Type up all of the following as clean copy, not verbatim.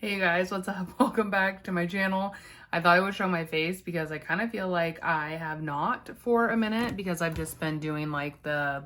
Hey guys, what's up? Welcome back to my channel. I thought I would show my face because I kind of feel like I have not for a minute because I've just been doing like the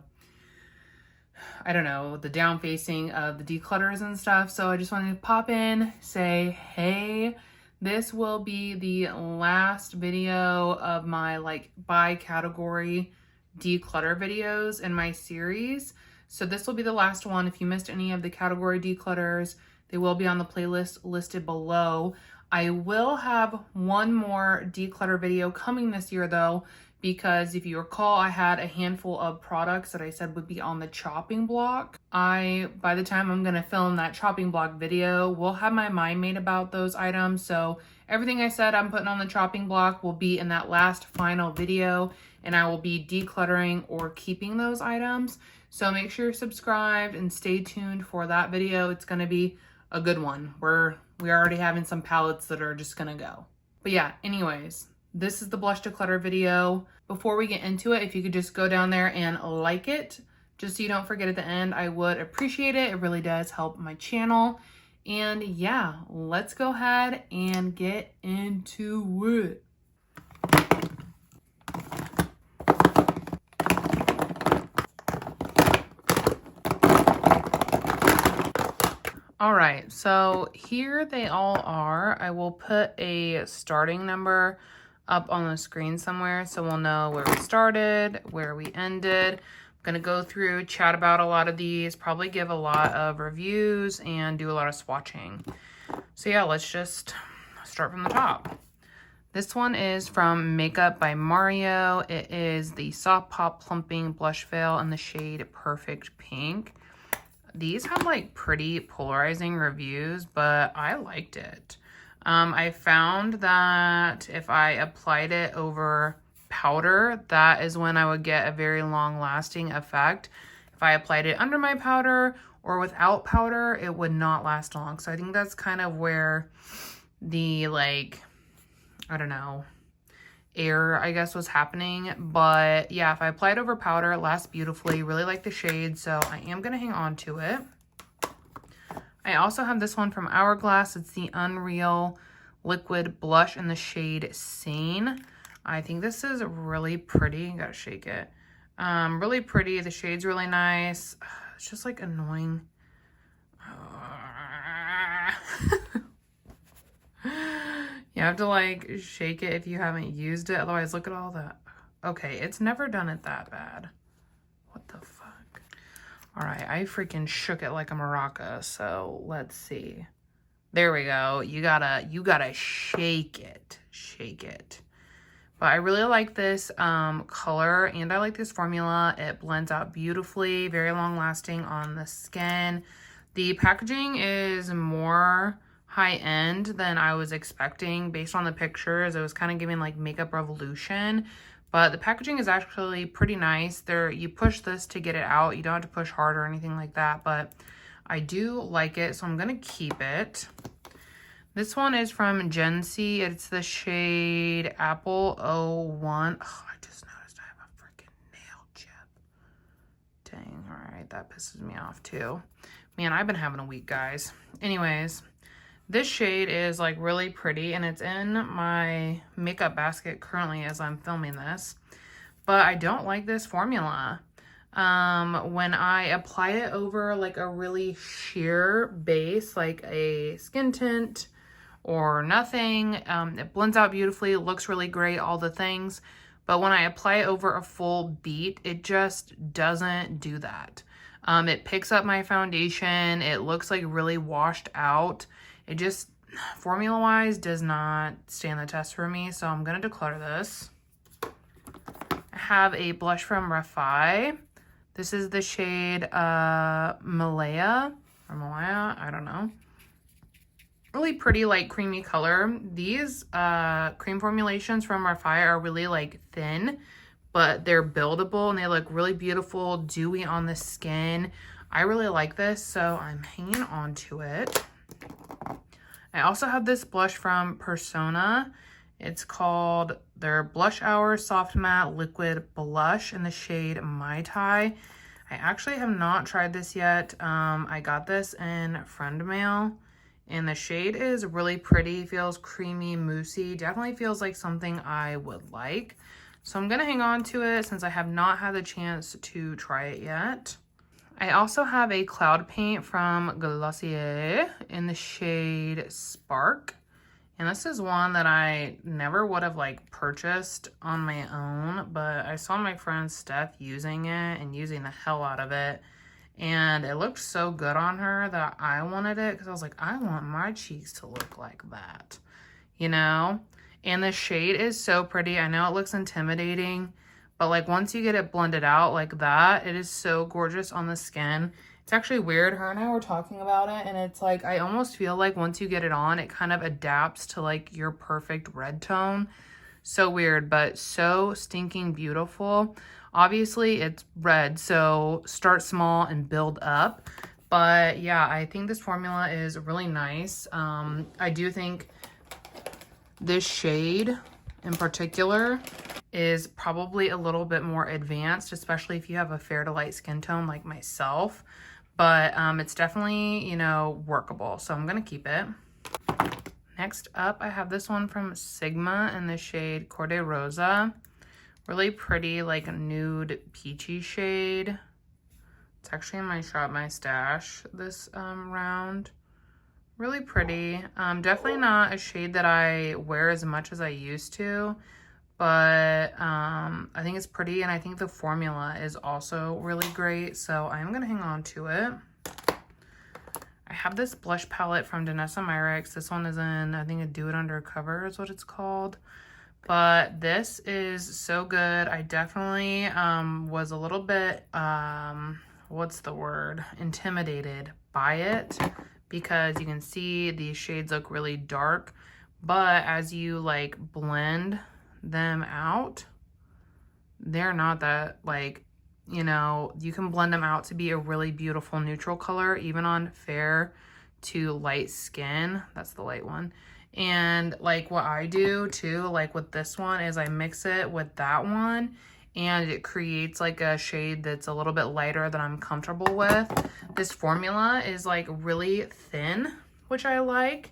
down facing of the declutters and stuff. So I just wanted to pop in, say, hey, this will be the last video of my like by category declutter videos in my series. So this will be the last one. If you missed any of the category declutters, they will be on the playlist listed below. I will have one more declutter video coming this year though, because if you recall, I had a handful of products that I said would be on the chopping block. By the time I'm gonna film that chopping block video, will have my mind made about those items. So everything I said I'm putting on the chopping block will be in that last final video, and I will be decluttering or keeping those items. So make sure you're subscribed and stay tuned for that video. It's gonna be a good one. We're already having some palettes that are just gonna go. But yeah, anyways, this is the blush declutter video. Before we get into it, if you could just go down there and like it, just so you don't forget at the end, I would appreciate it. It really does help my channel. And yeah, let's go ahead and get into it. All right, so here they all are. I will put a starting number up on the screen somewhere so we'll know where we started, where we ended. I'm gonna go through, chat about a lot of these, probably give a lot of reviews and do a lot of swatching. So yeah, let's just start from the top. This one is from Makeup by Mario. It is the Soft Pop Plumping Blush Veil in the shade Perfect Pink. These have like pretty polarizing reviews, but I liked it. I found that if I applied it over powder, that is when I would get a very long lasting effect. If I applied it under my powder or without powder, it would not last long. So I think that's kind of where the like, I don't know, air I guess was happening. But yeah, if I apply it over powder, it lasts beautifully. Really like the shade, so I am gonna hang on to it. I also have this one from Hourglass. It's the Unreal Liquid Blush in the shade Sane. I think this is really pretty. Gotta shake it. Really pretty. The shade's really nice. It's just like annoying. You have to like shake it if you haven't used it. Otherwise, look at all that. Okay, it's never done it that bad. What the fuck? All right, I freaking shook it like a maraca. So let's see. There we go. You gotta shake it. Shake it. But I really like this color, and I like this formula. It blends out beautifully, very long lasting on the skin. The packaging is more high-end than I was expecting based on the pictures. It was kind of giving like Makeup Revolution, but the packaging is actually pretty nice. You push this to get it out. You don't have to push hard or anything like that, but I do like it, so I'm gonna keep it. This one is from Gen C. It's the shade Apple 01. Oh, I just noticed I have a freaking nail chip. Dang, all right, that pisses me off too. Man, I've been having a week, guys. Anyways, this shade is like really pretty, and it's in my makeup basket currently as I'm filming this, but I don't like this formula. When I apply it over like a really sheer base, like a skin tint or nothing, it blends out beautifully, it looks really great, all the things. But when I apply it over a full beat, it just doesn't do that. It picks up my foundation. It looks like really washed out. It just, formula-wise, does not stand the test for me. So I'm going to declutter this. I have a blush from Refi. This is the shade Malaya, or Malaya, I don't know. Really pretty, like, creamy color. These cream formulations from Refi are really, like, thin, but they're buildable, and they look really beautiful, dewy on the skin. I really like this, so I'm hanging on to it. I also have this blush from Persona. It's called their Blush Hour Soft Matte Liquid Blush in the shade Mai Tai. I actually have not tried this yet. I got this in friend mail, And the shade is really pretty, feels creamy, moussey. Definitely feels like something I would like. So I'm gonna hang on to it since I have not had the chance to try it yet. I also have a cloud paint from Glossier in the shade Spark. And this is one that I never would have like purchased on my own, but I saw my friend Steph using it and using the hell out of it. And it looked so good on her that I wanted it because I was like, I want my cheeks to look like that, you know? And the shade is so pretty. I know it looks intimidating, but like once you get it blended out like that, it is so gorgeous on the skin. It's actually weird. Her and I were talking about it, and it's like I almost feel like once you get it on, it kind of adapts to like your perfect red tone. So weird, but so stinking beautiful. Obviously, it's red, so start small and build up. But yeah, I think this formula is really nice. I do think this shade in particular is probably a little bit more advanced, especially if you have a fair to light skin tone like myself. But it's definitely, you know, workable. So I'm going to keep it. Next up, I have this one from Sigma in the shade Corday Rosa. Really pretty, like nude peachy shade. It's actually in my Shop My Stash this round. Really pretty. Definitely not a shade that I wear as much as I used to. But I think it's pretty, and I think the formula is also really great, so I'm going to hang on to it. I have this blush palette from Danessa Myricks. This one is in, I think, a Do It Undercover is what it's called. But this is so good. I definitely was a little bit, what's the word, intimidated by it, because you can see these shades look really dark, but as you like blend them out, they're not that, like, you know, you can blend them out to be a really beautiful neutral color even on fair to light skin. That's the light one. And like what I do too, like with this one, is I mix it with that one and it creates like a shade that's a little bit lighter than I'm comfortable with. This formula is like really thin, which I like.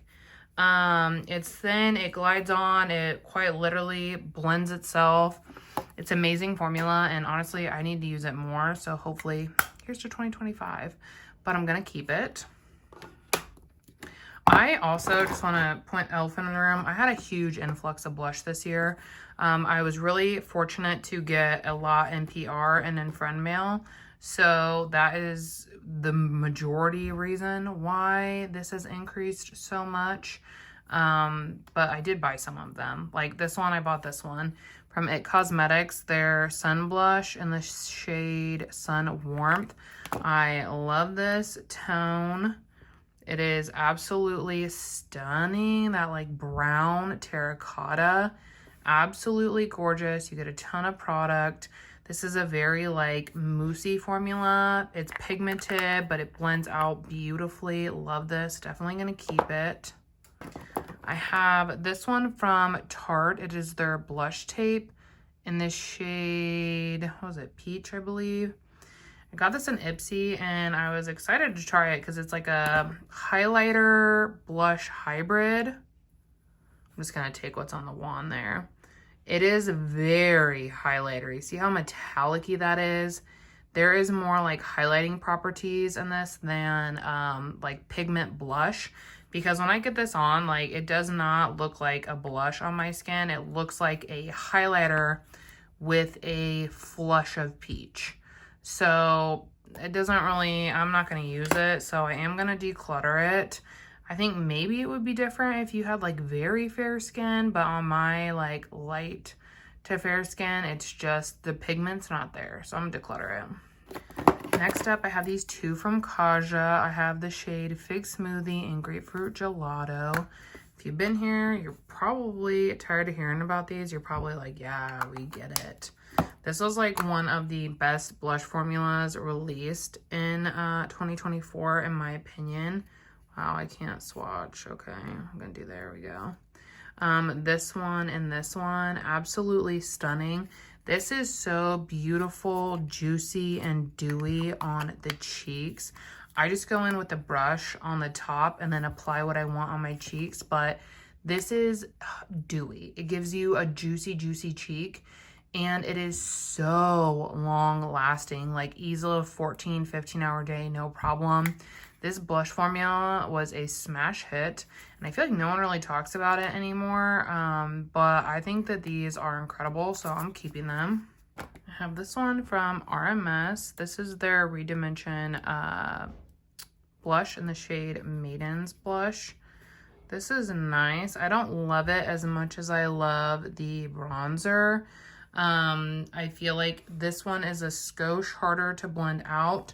It's thin, it glides on, it quite literally blends itself. It's amazing formula, and honestly, I need to use it more, so hopefully, here's to 2025, but I'm gonna keep it. I also just want to point elephant in the room. I had a huge influx of blush this year. I was really fortunate to get a lot in PR and in friend mail, so that is the majority reason why this has increased so much. But I did buy some of them. Like this one, I bought this one from It Cosmetics, their Sun Blush in the shade Sun Warmth. I love this tone. It is absolutely stunning. That like brown terracotta, absolutely gorgeous. You get a ton of product. This is a very like moussey formula. It's pigmented, but it blends out beautifully. Love this. Definitely gonna keep it. I have this one from Tarte. It is their blush tape in this shade, what was it, Peach, I believe. I got this in Ipsy and I was excited to try it because it's like a highlighter blush hybrid. I'm just gonna take what's on the wand there. It is very highlightery. See how metallic-y that is? There is more like highlighting properties in this than like pigment blush. Because when I get this on, like, it does not look like a blush on my skin. It looks like a highlighter with a flush of peach. So it doesn't really, I'm not going to use it. So I am going to declutter it. I think maybe it would be different if you had like very fair skin, but on my like light to fair skin, it's just the pigment's not there. So I'm going to declutter it. Next up, I have these two from Kaja. I have the shade Fig Smoothie and Grapefruit Gelato. If you've been here, you're probably tired of hearing about these. You're probably like, yeah, we get it. This was like one of the best blush formulas released in 2024, in my opinion. Wow, I can't swatch. Okay, I'm gonna do, there we go. This one and this one, absolutely stunning. This is so beautiful, juicy, and dewy on the cheeks. I just go in with the brush on the top and then apply what I want on my cheeks, but this is dewy. It gives you a juicy, juicy cheek, and it is so long lasting, like easily 14, 15-hour day, no problem. This blush formula was a smash hit, and I feel like no one really talks about it anymore, but I think that these are incredible, so I'm keeping them. I have this one from RMS. This is their Redimension blush in the shade Maiden's Blush. This is nice. I don't love it as much as I love the bronzer. I feel like this one is a skosh harder to blend out,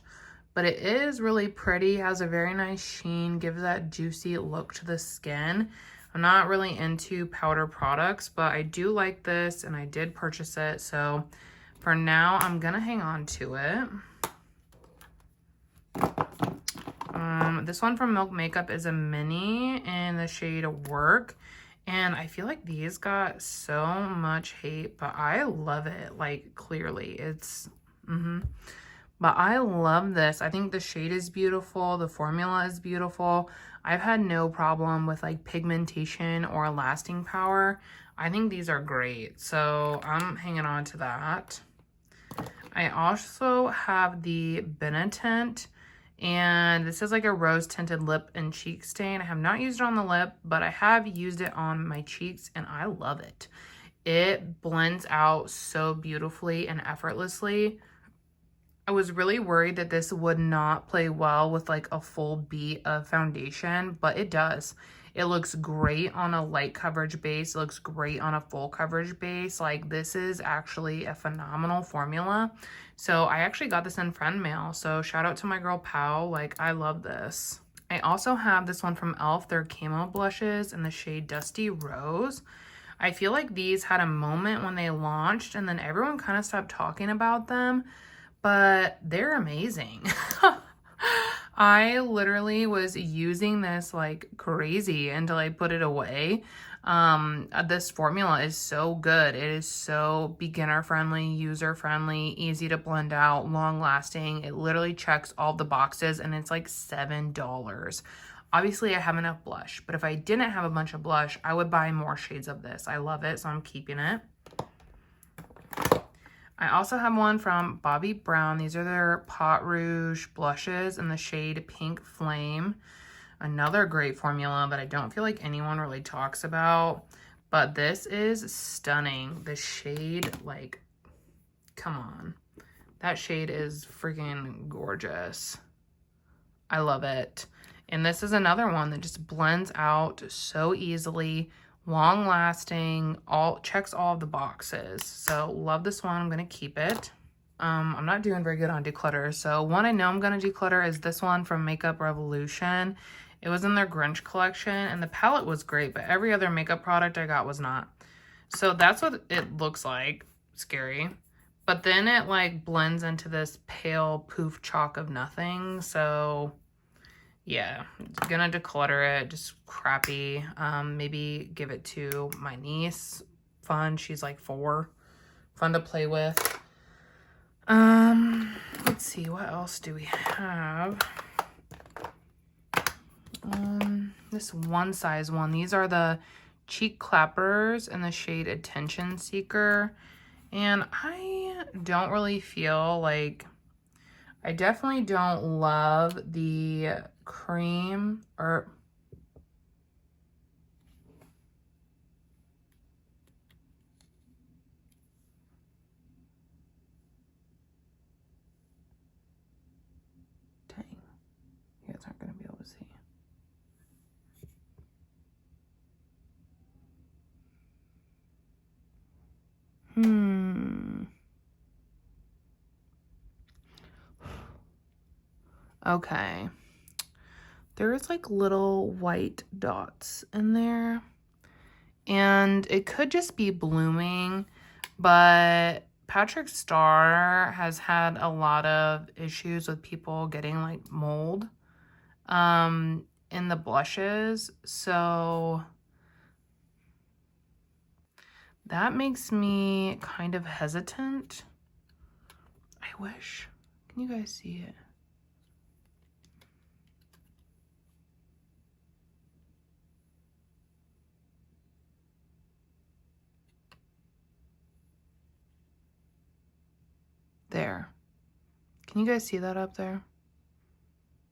but it is really pretty, has a very nice sheen, gives that juicy look to the skin. I'm not really into powder products, but I do like this and I did purchase it. So for now, I'm gonna hang on to it. This one from Milk Makeup is a mini in the shade Work. And I feel like these got so much hate, but I love it. Like, clearly, it's... But I love this. I think the shade is beautiful. The formula is beautiful. I've had no problem with, like, pigmentation or lasting power. I think these are great. So, I'm hanging on to that. I also have the Benetint. And this is like a rose tinted lip and cheek stain. I have not used it on the lip, but I have used it on my cheeks and I love it. It blends out so beautifully and effortlessly. I was really worried that this would not play well with like a full beat of foundation, but it does. It looks great on a light coverage base. It looks great on a full coverage base. Like, this is actually a phenomenal formula. So I actually got this in friend mail. So shout out to my girl Pow. Like, I love this. I also have this one from e.l.f. Their Camo Blushes in the shade Dusty Rose. I feel like these had a moment when they launched and then everyone kind of stopped talking about them, but they're amazing. I literally was using this like crazy until I put it away. This formula is so good. It is so beginner friendly, user friendly, easy to blend out, long lasting. It literally checks all the boxes and it's like $7. Obviously I have enough blush, but if I didn't have a bunch of blush, I would buy more shades of this. I love it, so I'm keeping it. I also have one from Bobbi Brown. These are their Pot Rouge blushes in the shade Pink Flame. Another great formula that I don't feel like anyone really talks about. But this is stunning. The shade, like, come on. That shade is freaking gorgeous. I love it. And this is another one that just blends out so easily. Long lasting, checks all of the boxes. So love this one. I'm gonna keep it. I'm not doing very good on declutter. So one I know I'm gonna declutter is this one from Makeup Revolution. It was in their Grinch collection and the palette was great, but every other makeup product I got was not. So that's what it looks like. Scary. But then it like blends into this pale poof chalk of nothing. So yeah, gonna declutter it, just crappy. Maybe give it to my niece. Fun, she's like 4. Fun to play with. Let's see, what else do we have? This one size one. These are the cheek clappers in the shade Attention Seeker. And I don't really feel like, I definitely don't love the cream or dang, you guys aren't gonna be able to see. Okay. There's like little white dots in there. And it could just be blooming, but Patrick Starr has had a lot of issues with people getting like mold in the blushes. So that makes me kind of hesitant. I wish. Can you guys see it? There. Can you guys see that up there?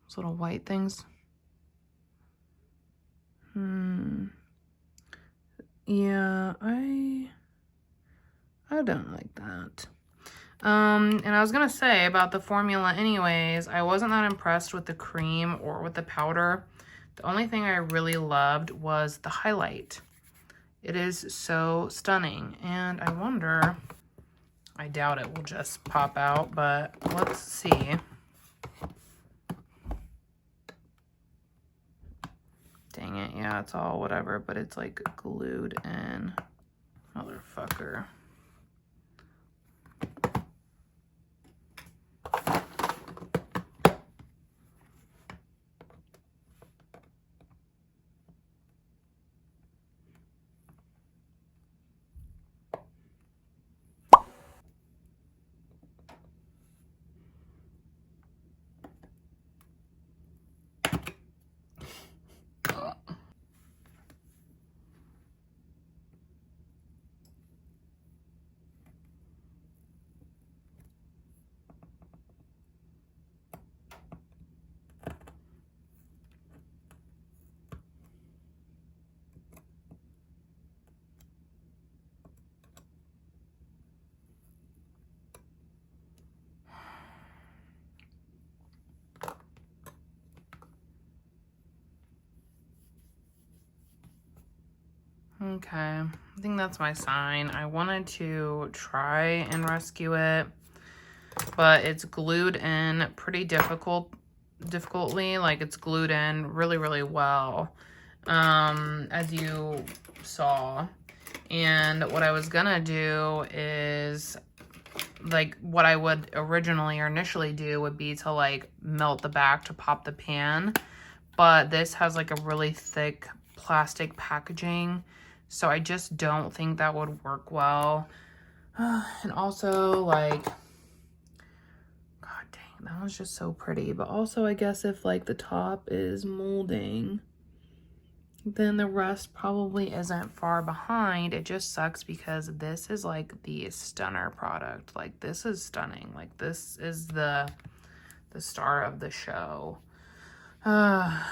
Those little white things. Yeah, I don't like that. And I was gonna say about the formula anyways, I wasn't that impressed with the cream or with the powder. The only thing I really loved was the highlight. It is so stunning, and I wonder, I doubt it will just pop out, but let's see. Dang it, yeah, it's all whatever, but it's like glued in. Motherfucker. Okay, I think that's my sign. I wanted to try and rescue it, but it's glued in pretty difficultly. Like, it's glued in really, really well, as you saw. And what I was gonna do is, like, what I would originally or initially do would be to, like, melt the back to pop the pan. But this has, like, a really thick plastic packaging, so I just don't think that would work well. And also, like, god dang, that one's just so pretty. But also, I guess if, like, the top is molding, then the rest probably isn't far behind. It just sucks because this is, like, the stunner product. Like, this is stunning. Like, this is the star of the show. I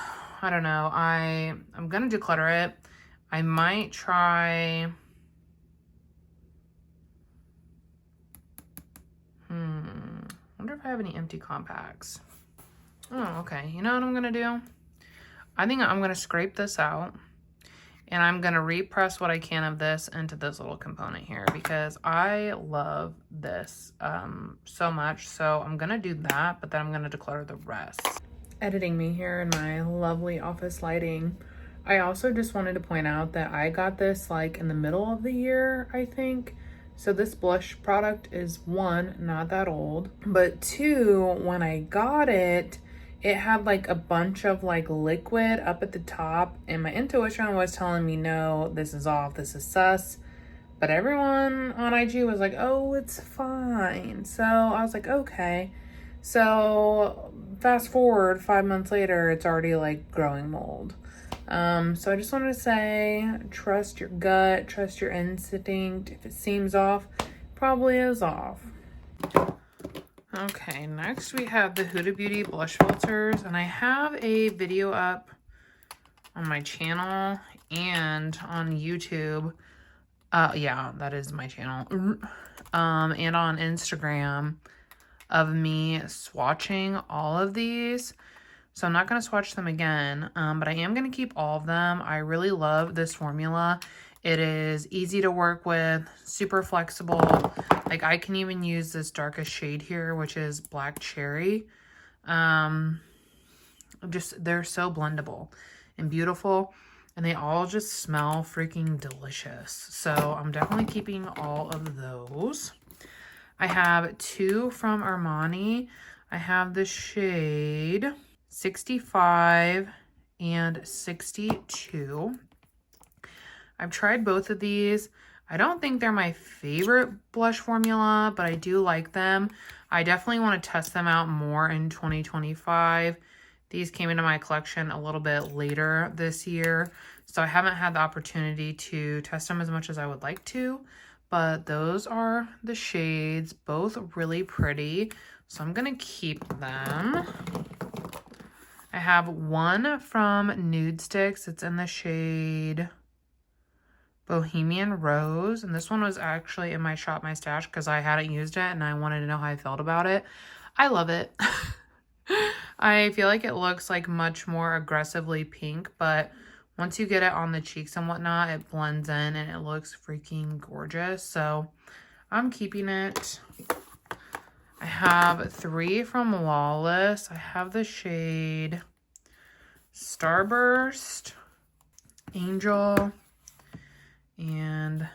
don't know. I'm gonna declutter it. I might try... wonder if I have any empty compacts. Oh, okay. You know what I'm gonna do? I think I'm gonna scrape this out, and I'm gonna repress what I can of this into this little component here, because I love this so much. So I'm gonna do that, but then I'm gonna declutter the rest. Editing me here in my lovely office lighting. I also just wanted to point out that I got this like in the middle of the year, I think. So this blush product is, one, not that old, but two, when I got it, it had like a bunch of like liquid up at the top, and my intuition was telling me, no, this is off, this is sus. But everyone on IG was like, oh, it's fine. So I was like, okay. So fast forward 5 months later, it's already like growing mold. So I just wanted to say, trust your gut, trust your instinct. If it seems off, it probably is off. Okay, next we have the Huda Beauty blush filters, and I have a video up on my channel and on YouTube. Yeah, that is my channel. And on Instagram of me swatching all of these. So I'm not going to swatch them again, but I am going to keep all of them. I really love this formula. It is easy to work with, super flexible. Like, I can even use this darkest shade here, which is Black Cherry. They're so blendable and beautiful, and they all just smell freaking delicious. So I'm definitely keeping all of those. I have two from Armani. I have the shade 65 and 62. I've tried both of these. I don't think they're my favorite blush formula, but I do like them. I definitely want to test them out more in 2025. These came into my collection a little bit later this year, so I haven't had the opportunity to test them as much as I would like to, but those are the shades, both really pretty. So I'm gonna keep them. I have one from Nude Sticks. It's in the shade Bohemian Rose. And this one was actually in my Shop My Stash because I hadn't used it and I wanted to know how I felt about it. I love it. I feel like it looks like much more aggressively pink, but once you get it on the cheeks and whatnot, it blends in and it looks freaking gorgeous. So I'm keeping it. I have 3 from Lawless. I have the shade Starburst, Angel, and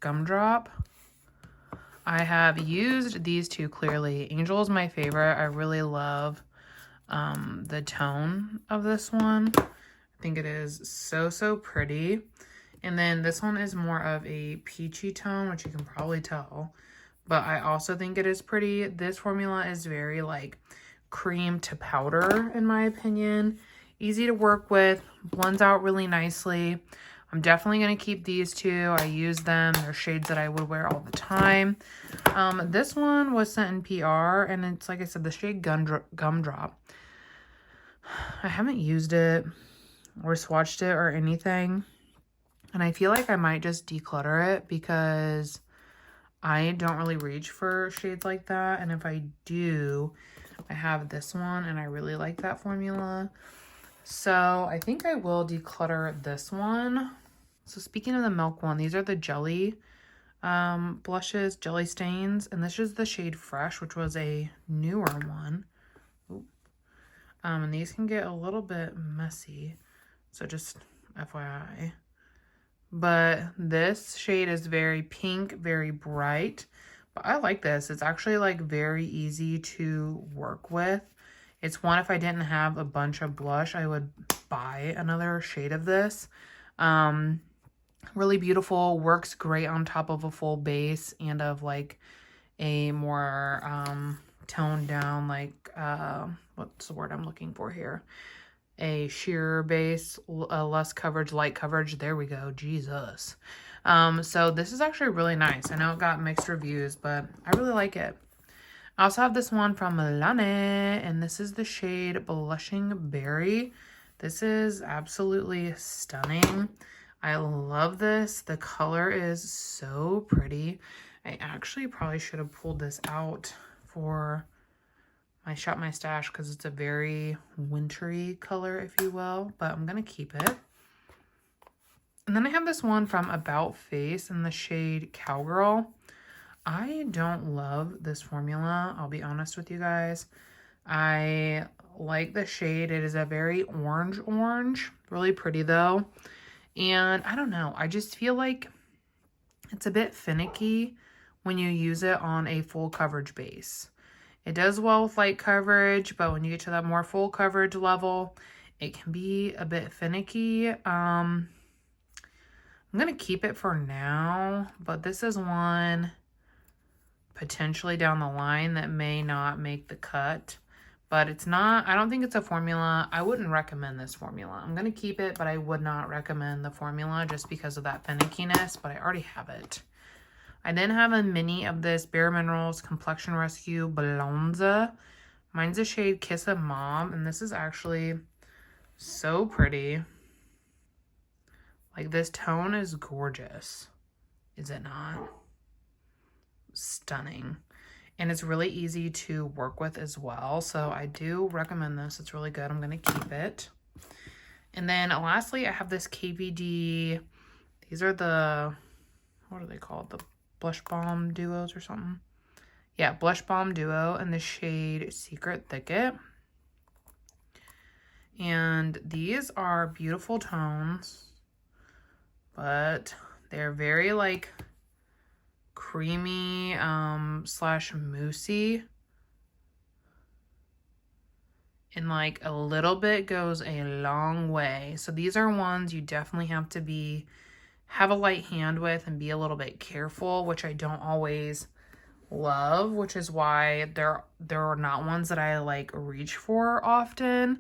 Gumdrop. I have used these 2 clearly. Angel is my favorite. I really love the tone of this one. I think it is so pretty. And then this one is more of a peachy tone, which you can probably tell. But I also think it is pretty. This formula is very like cream to powder in my opinion. Easy to work with, blends out really nicely. I'm definitely going to keep these 2. I use them. They're shades that I would wear all the time. This one was sent in PR and it's like I said, the shade Gumdrop. I haven't used it or swatched it or anything. And I feel like I might just declutter it because I don't really reach for shades like that. And if I do, I have this one and I really like that formula. So I think I will declutter this one. So speaking of the milk one, these are the jelly blushes, jelly stains. And this is the shade Fresh, which was a newer one. Ooh. And these can get a little bit messy. So just FYI. But this shade is very pink, very bright. But I like this. It's actually like very easy to work with. It's one, if I didn't have a bunch of blush, I would buy another shade of this. Really beautiful, works great on top of a full base and of like a more toned down, like, what's the word I'm looking for here? A sheer base, less coverage, light coverage. There we go. Jesus. So this is actually really nice. I know it got mixed reviews, but I really like it. I also have this one from Lane, and this is the shade Blushing Berry. This is absolutely stunning. I love this. The color is so pretty. I actually probably should have pulled this out for my Shop My Stash because it's a very wintry color, if you will, but I'm going to keep it. And then I have this one from About Face in the shade Cowgirl. I don't love this formula, I'll be honest with you guys. I like the shade. It is a very orange, really pretty though. And I don't know, I just feel like it's a bit finicky when you use it on a full coverage base. It does well with light coverage, but when you get to that more full coverage level, it can be a bit finicky. I'm going to keep it for now, but this is one potentially down the line that may not make the cut, but it's not, I don't think it's a formula. I wouldn't recommend this formula. I'm going to keep it, but I would not recommend the formula just because of that finickiness, but I already have it. I then have a mini of this Bare Minerals Complexion Rescue Blonze. Mine's the shade Kiss of Mom, and this is actually so pretty. Like, this tone is gorgeous. Is it not? Stunning. And it's really easy to work with as well. So I do recommend this. It's really good. I'm going to keep it. And then lastly, I have this KVD. These are the, what are they called? The Blush Balm Duos or something. Yeah, Blush Balm Duo in the shade Secret Thicket. And these are beautiful tones, but they're very like creamy slash moussey, and like a little bit goes a long way. So these are ones you definitely have to have a light hand with and be a little bit careful, which I don't always love, which is why they're not ones that I like reach for often,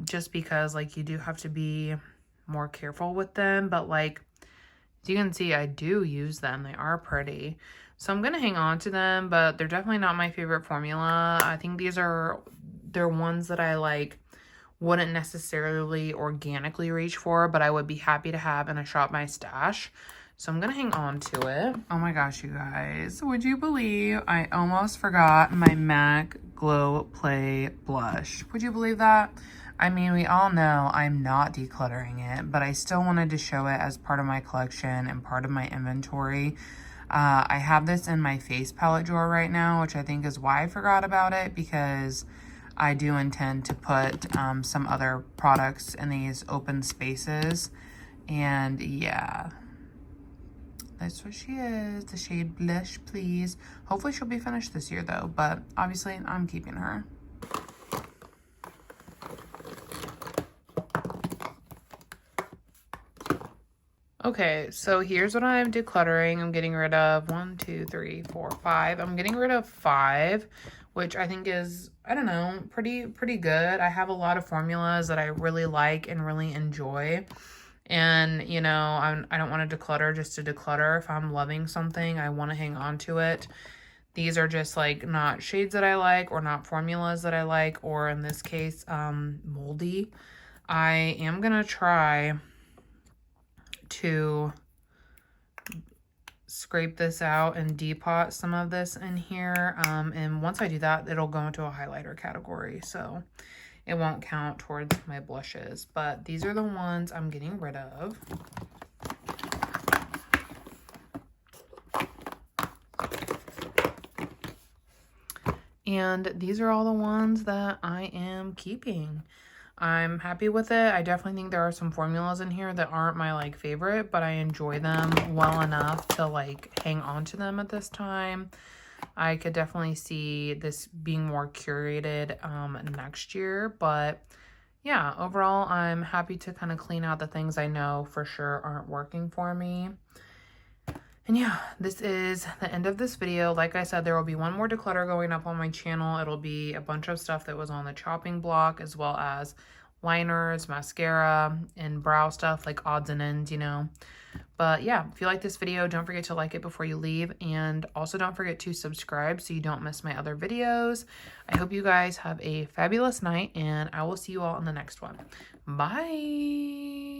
just because like you do have to be more careful with them. But like As you can see, I do use them. They are pretty. So I'm going to hang on to them, but they're definitely not my favorite formula. I think they're ones that I like wouldn't necessarily organically reach for, but I would be happy to have in a Shop My Stash. So I'm going to hang on to it. Oh my gosh, you guys. Would you believe I almost forgot my MAC Glow Play blush? Would you believe that? I mean, we all know I'm not decluttering it, but I still wanted to show it as part of my collection and part of my inventory. I have this in my face palette drawer right now, which I think is why I forgot about it, because I do intend to put some other products in these open spaces. And yeah, that's what she is. The shade Blush Please. Hopefully she'll be finished this year though, but obviously I'm keeping her. Okay, so here's what I'm decluttering. I'm getting rid of 1, 2, 3, 4, 5. I'm getting rid of 5, which I think is, I don't know, pretty good. I have a lot of formulas that I really like and really enjoy. And, you know, I don't want to declutter just to declutter. If I'm loving something, I want to hang on to it. These are just like not shades that I like or not formulas that I like, or in this case, moldy. I am going to try to scrape this out and depot some of this in here. And once I do that, it'll go into a highlighter category. So it won't count towards my blushes, but these are the ones I'm getting rid of. And these are all the ones that I am keeping. I'm happy with it. I definitely think there are some formulas in here that aren't my like favorite, but I enjoy them well enough to like hang on to them at this time. I could definitely see this being more curated next year, but yeah, overall I'm happy to kind of clean out the things I know for sure aren't working for me. And yeah, this is the end of this video. Like I said, there will be one more declutter going up on my channel. It'll be a bunch of stuff that was on the chopping block, as well as liners, mascara, and brow stuff, like odds and ends, you know. But yeah, if you like this video, don't forget to like it before you leave. And also don't forget to subscribe so you don't miss my other videos. I hope you guys have a fabulous night, and I will see you all in the next one. Bye!